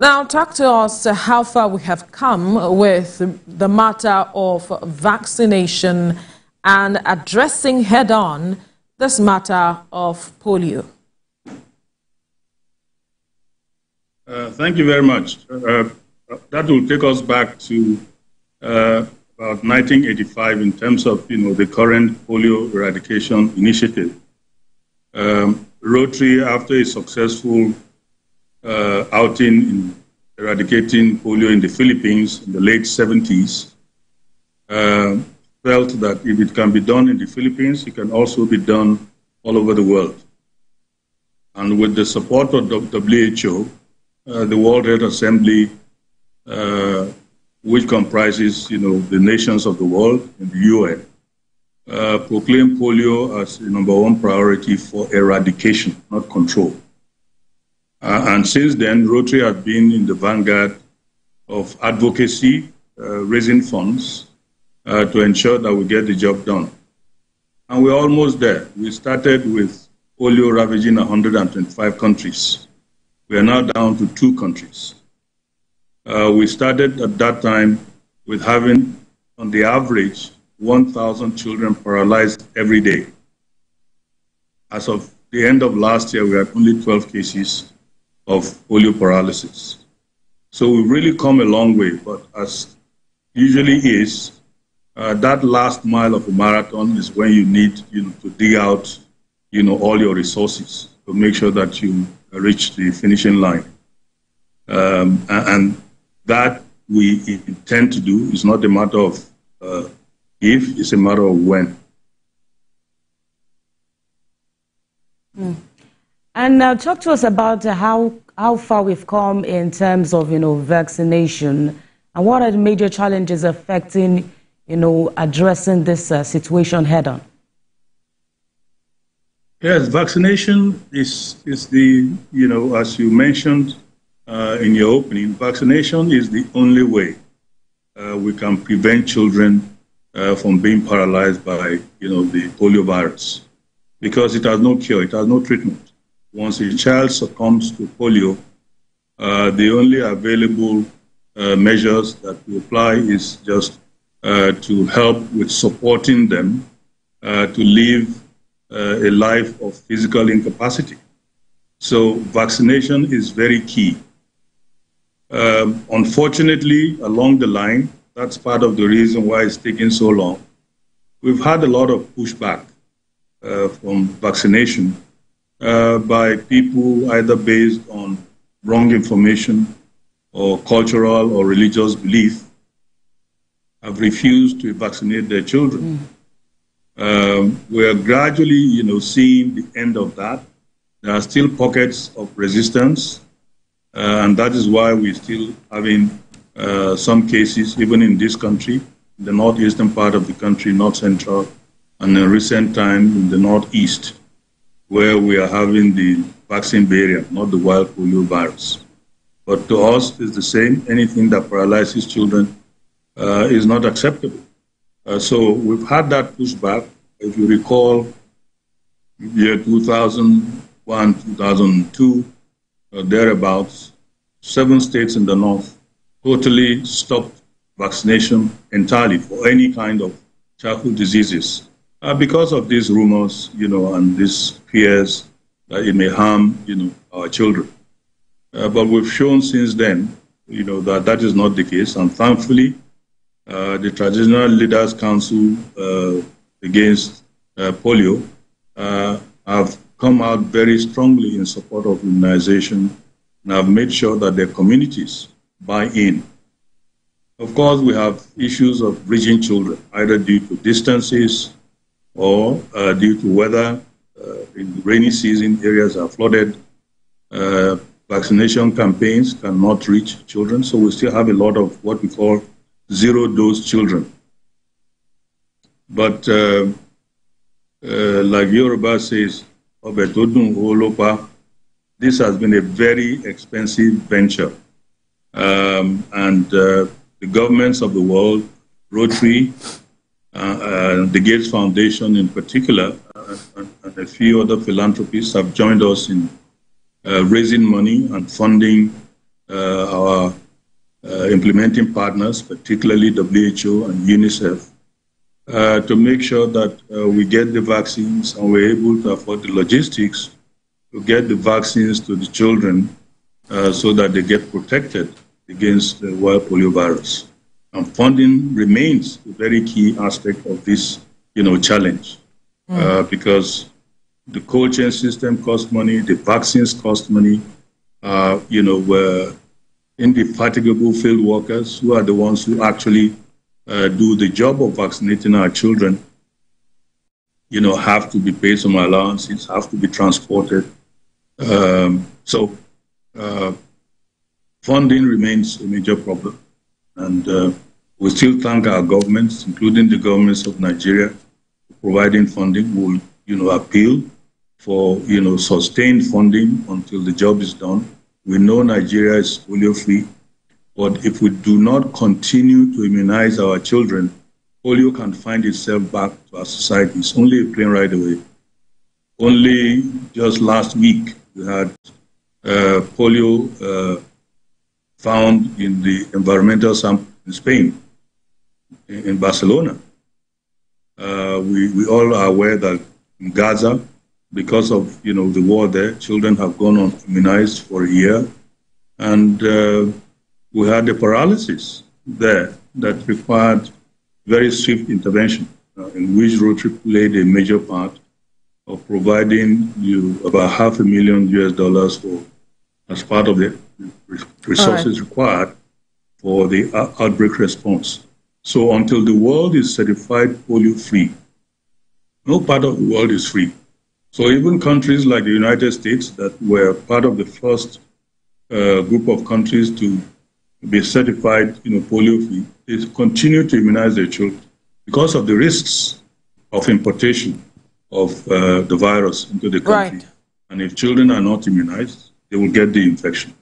Now, talk to us how far we have come with the matter of vaccination and addressing head-on this matter of polio. Thank you very much. That will take us back to about 1985 in terms of the current polio eradication initiative. Rotary, after a successful outing in eradicating polio in the Philippines in the late 70s, felt that if it can be done in the Philippines, it can also be done all over the world. And with the support of WHO, the World Health Assembly, which comprises the nations of the world and the UN, proclaimed polio as the #1 priority for eradication, not control. And since then, Rotary has been in the vanguard of advocacy, raising funds to ensure that we get the job done. And we're almost there. We started with polio ravaging 125 countries. We are now down to 2 countries. We started at that time with having, on the average, 1,000 children paralyzed every day. As of the end of last year, we had only 12 cases of polio paralysis. So we've really come a long way, but as usually is, that last mile of a marathon is when you need to dig out all your resources to make sure that you reach the finishing line. And that we intend to do is not a matter of if, it's a matter of when. And talk to us about how far we've come in terms of vaccination, and what are the major challenges affecting addressing this situation head on. Yes, vaccination is the as you mentioned in your opening, vaccination is the only way we can prevent children from being paralyzed by the polio virus, because it has no cure, it has no treatment. Once a child succumbs to polio, the only available measures that we apply is just to help with supporting them to live a life of physical incapacity. So vaccination is very key. Unfortunately, along the line, that's part of the reason why it's taking so long. We've had a lot of pushback from vaccination by people either based on wrong information or cultural or religious belief, have refused to vaccinate their children. We are gradually, seeing the end of that. There are still pockets of resistance, and that is why we're still having some cases, even in this country, in the northeastern part of the country, north central, and in recent time in the northeast, where we are having the vaccine variant, not the wild polio virus. But to us, it's the same. Anything that paralyzes children is not acceptable. So we've had that pushback. If you recall, year 2001, 2002, thereabouts, 7 states in the north totally stopped vaccination entirely for any kind of childhood diseases because of these rumors, and these fears that it may harm, our children. But we've shown since then, that that is not the case. And thankfully, the Traditional Leaders Council against polio have come out very strongly in support of immunization and have made sure that their communities buy in. Of course, we have issues of reaching children, either due to distances or due to weather. In the rainy season, areas are flooded. Vaccination campaigns cannot reach children, so we still have a lot of what we call zero-dose children. But like Yoruba says, this has been a very expensive venture. And the governments of the world, Rotary, the Gates Foundation in particular, and a few other philanthropists have joined us in raising money and funding our implementing partners, particularly WHO and UNICEF, to make sure that we get the vaccines and we're able to afford the logistics to get the vaccines to the children so that they get protected against the wild polio virus. And funding remains a very key aspect of this, challenge, because the cold chain system costs money, the vaccines cost money. We're indefatigable field workers who are the ones who actually do the job of vaccinating our children, have to be paid some allowances, have to be transported. So funding remains a major problem. And we still thank our governments, including the governments of Nigeria, for providing funding. We'll, appeal for, sustained funding until the job is done. We know Nigeria is polio-free, but if we do not continue to immunize our children, polio can find itself back to our society. It's only a plane ride away. Only just last week, we had polio found in the environmental sample in Spain, in Barcelona. We all are aware that in Gaza, because of the war there, children have gone unimmunized for a year, and we had the paralysis there that required very swift intervention, in which Rotary played a major part of providing about $500,000 for as part of the resources required for the outbreak response. So until the world is certified polio-free, no part of the world is free. So even countries like the United States that were part of the first group of countries to be certified polio-free, they continue to immunize their children because of the risks of importation of the virus into the country. Right. And if children are not immunized, they will get the infection.